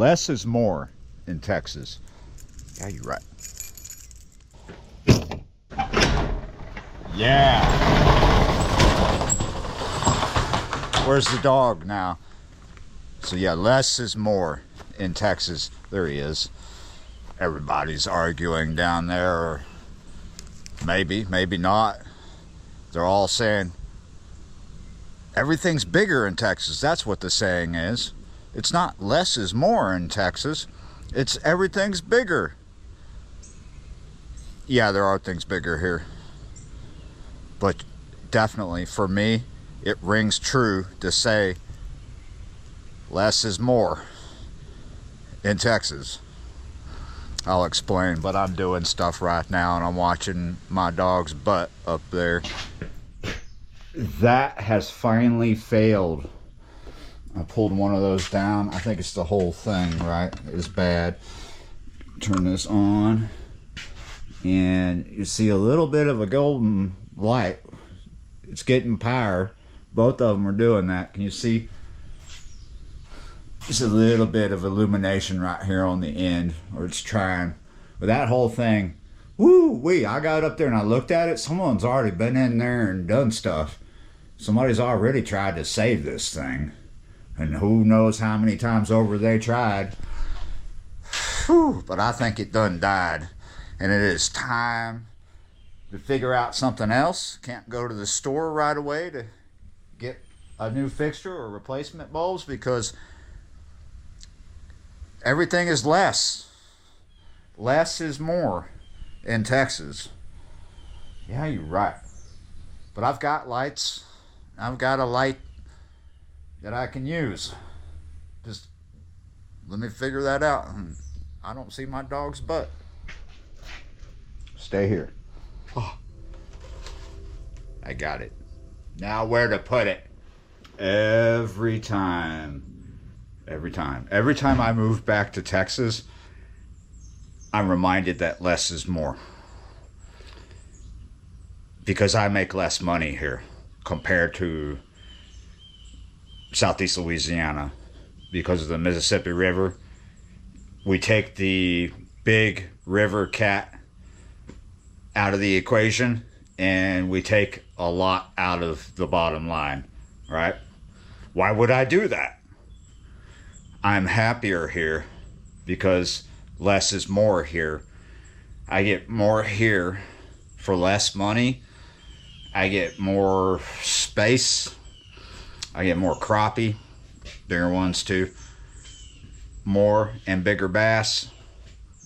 less is more in Texas. Yeah, you're right. Yeah. Where's the dog now? So yeah, less is more in Texas. There he is. Everybody's arguing down there, or maybe not. They're all saying everything's bigger in Texas. That's what the saying is. It's not less is more in Texas. It's everything's bigger. Yeah, there are things bigger here. But definitely, for me, it rings true to say less is more in Texas. I'll explain, but I'm doing stuff right now and I'm watching my dog's butt up there. That has finally failed. I pulled one of those down. I think it's the whole thing, right? It's bad. Turn this on and you see a little bit of a golden light. It's getting power. Both of them are doing that. Can you see? Just a little bit of illumination right here on the end, or it's trying. But that whole thing, woo-wee, I got up there and I looked at it. Someone's already been in there and done stuff. Somebody's already tried to save this thing. And who knows how many times over they tried. Whew, but I think it done died. And it is time to figure out something else. Can't go to the store right away to get a new fixture or replacement bulbs because everything is less. Less is more in Texas. Yeah, you're right. But I've got lights. I've got a light that I can use. Just let me figure that out. I don't see my dog's butt. Stay here. Oh, I got it. Now where to put it? Every time I move back to Texas, I'm reminded that less is more. Because I make less money here compared to Southeast Louisiana. Because of the Mississippi River, we take the big river cat out of the equation and we take a lot out of the bottom line, right? Why would I do that? I'm happier here because less is more here. I get more here for less money. I get more space. I get more crappie, bigger ones too. More and bigger bass.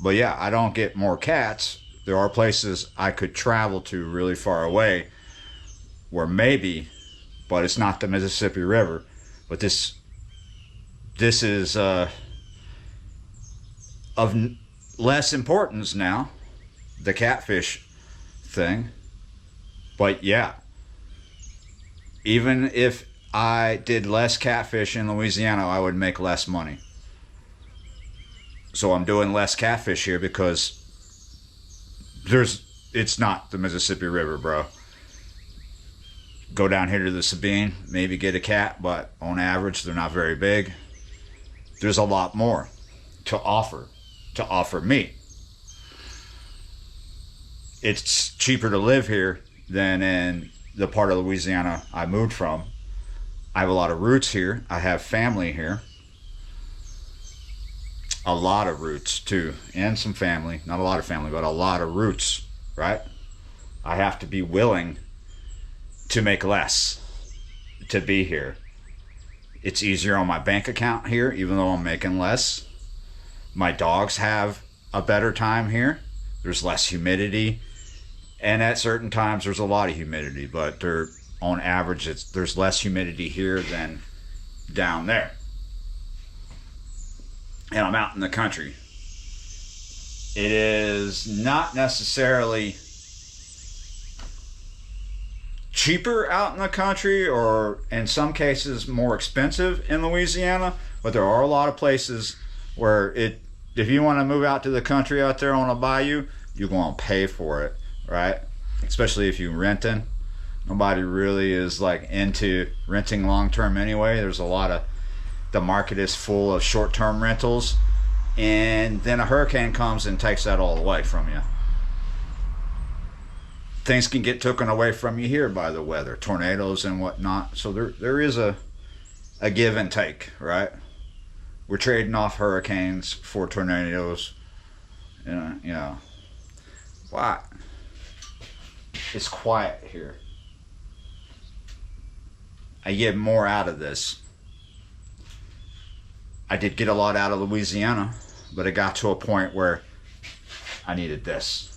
But yeah, I don't get more cats. There are places I could travel to really far away where maybe, but it's not the Mississippi River. But this is of less importance now, the catfish thing. But yeah, even if I did less catfish in Louisiana, I would make less money. So I'm doing less catfish here because it's not the Mississippi River, bro. Go down here to the Sabine, maybe get a cat, but on average, they're not very big. There's a lot more to offer me. It's cheaper to live here than in the part of Louisiana I moved from. I have a lot of roots here. I have family here. A lot of roots too, and some family. Not a lot of family, but a lot of roots, right? I have to be willing to make less to be here. It's easier on my bank account here, even though I'm making less. My dogs have a better time here. There's less humidity, and at certain times there's a lot of humidity, but on average there's less humidity here than down there. And I'm out in the country. It is not necessarily cheaper out in the country, or in some cases more expensive in Louisiana, but there are a lot of places where if you want to move out to the country out there on a bayou, you're going to pay for it, right? Especially if you're renting. Nobody really is like into renting long term anyway. There's a lot of the market is full of short-term rentals, and then a hurricane comes and takes that all away from you. Things can get taken away from you here by the weather, tornadoes and whatnot. So there is a give and take, right? We're trading off hurricanes for tornadoes. Why? It's quiet here. I get more out of this. I did get a lot out of Louisiana, but it got to a point where I needed this.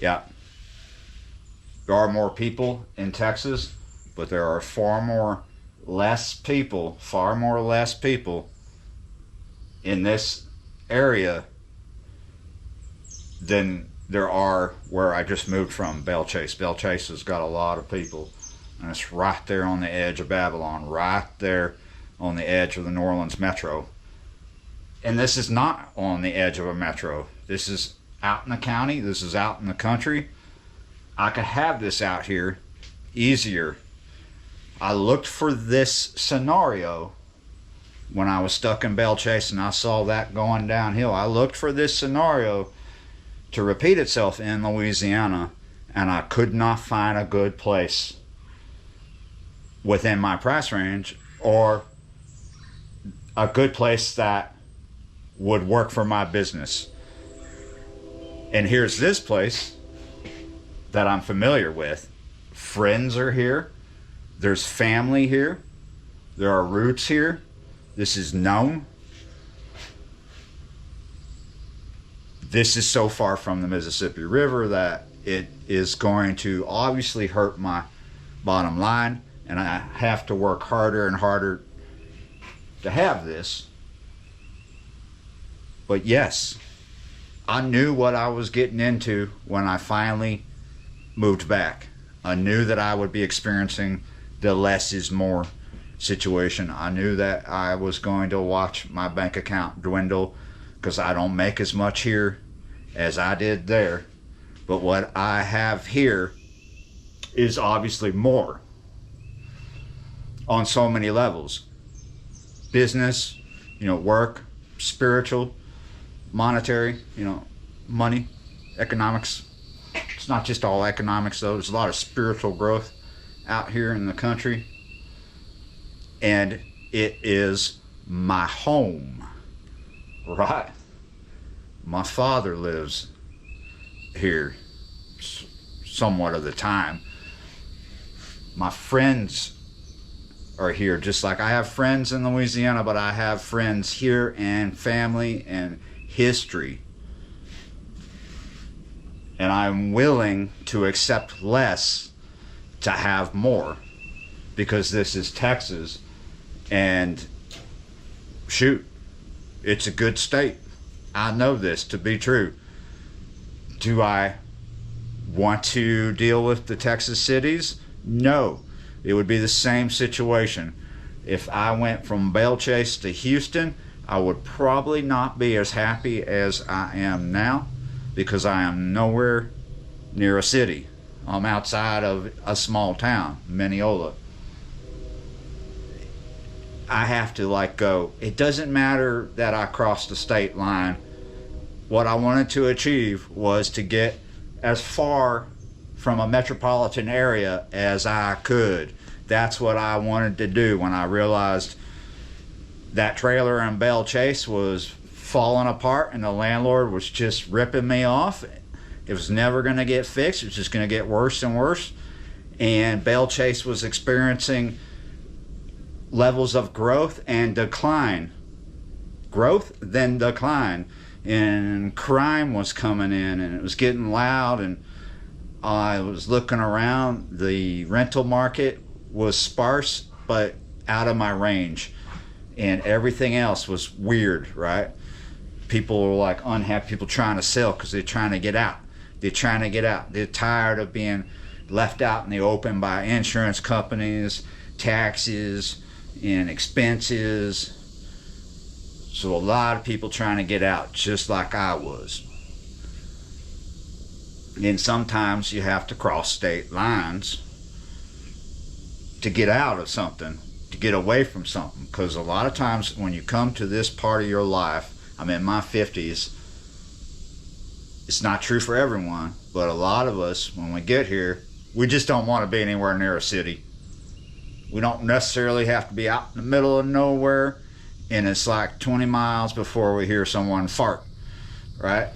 Yeah. There are more people in Texas, but there are far more less people in this area than there are where I just moved from, Belle Chasse. Belle Chasse has got a lot of people, and it's right there on the edge of Babylon, right there on the edge of the New Orleans metro. And this is not on the edge of a metro. This is out in the county. This is out in the country. I could have this out here easier. I looked for this scenario when I was stuck in Belle Chasse and I saw that going downhill. I looked for this scenario to repeat itself in Louisiana, and I could not find a good place within my price range or a good place that would work for my business. And here's this place that I'm familiar with. Friends are here. There's family here. There are roots here. This is known. This is so far from the Mississippi River that it is going to obviously hurt my bottom line, and I have to work harder and harder to have this. But yes, I knew what I was getting into when I finally moved back. I knew that I would be experiencing the less is more situation. I knew that I was going to watch my bank account dwindle because I don't make as much here as I did there. But what I have here is obviously more on so many levels. Business, work, spiritual, monetary, money, economics. It's not just all economics though. There's a lot of spiritual growth out here in the country. And it is my home, right? My father lives here somewhat of the time. My friends are here, just like I have friends in Louisiana, but I have friends here and family and history. And I'm willing to accept less to have more, because this is Texas, and shoot, it's a good state. I know this to be true. Do I want to deal with the Texas cities? No. It would be the same situation. If I went from Belle Chasse to Houston, I would probably not be as happy as I am now, because I am nowhere near a city. I'm outside of a small town, Mineola. I have to go. It doesn't matter that I crossed the state line. What I wanted to achieve was to get as far from a metropolitan area as I could. That's what I wanted to do when I realized that trailer in Belle Chasse was falling apart and the landlord was just ripping me off. It was never going to get fixed. It was just going to get worse and worse. And Belle Chasse was experiencing levels of growth and decline. Growth, then decline. And crime was coming in, and it was getting loud, and I was looking around. The rental market was sparse, but out of my range. And everything else was weird, right? People were unhappy, people trying to sell because they're trying to get out. They're trying to get out. They're tired of being left out in the open by insurance companies, taxes, and expenses. So a lot of people trying to get out, just like I was. And sometimes you have to cross state lines to get out of something, to get away from something. Because a lot of times when you come to this part of your life, I'm in my 50s, it's not true for everyone, but a lot of us, when we get here, we just don't want to be anywhere near a city. We don't necessarily have to be out in the middle of nowhere, and it's like 20 miles before we hear someone fart, right?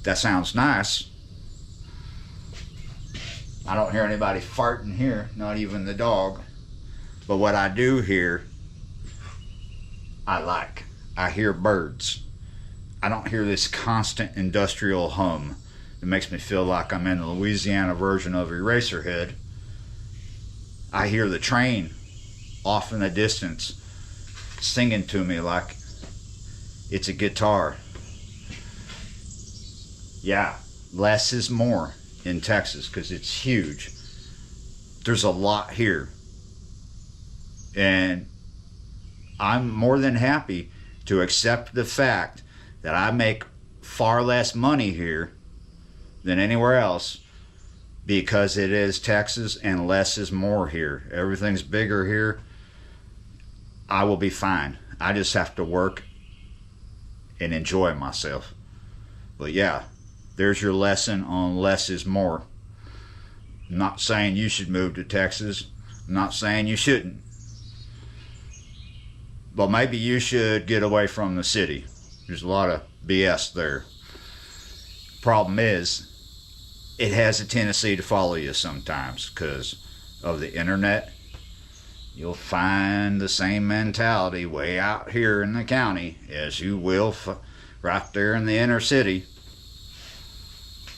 That sounds nice. I don't hear anybody farting here, not even the dog. But what I do hear, I like. I hear birds. I don't hear this constant industrial hum. It makes me feel like I'm in the Louisiana version of Eraserhead. I hear the train off in the distance singing to me like it's a guitar. Yeah, less is more in Texas because it's huge. There's a lot here. And I'm more than happy to accept the fact that I make far less money here than anywhere else because it is Texas and less is more here. Everything's bigger here. I will be fine. I just have to work and enjoy myself. But yeah, there's your lesson on less is more. I'm not saying you should move to Texas. I'm not saying you shouldn't. But maybe you should get away from the city. There's a lot of BS there. Problem is, it has a tendency to follow you sometimes because of the internet. You'll find the same mentality way out here in the county as you will right there in the inner city.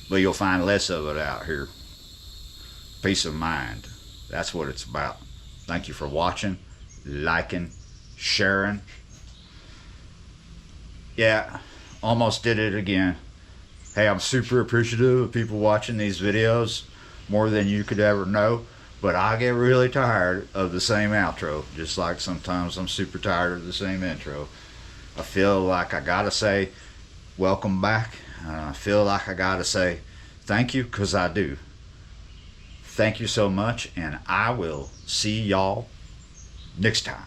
But you'll find less of it out here. Peace of mind. That's what it's about. Thank you for watching, liking, sharing. Yeah, almost did it again. Hey, I'm super appreciative of people watching these videos more than you could ever know, but I get really tired of the same outro, just like sometimes I'm super tired of the same intro. I feel like I gotta say welcome back. I feel like I gotta say thank you, because I do. Thank you so much, and I will see y'all next time.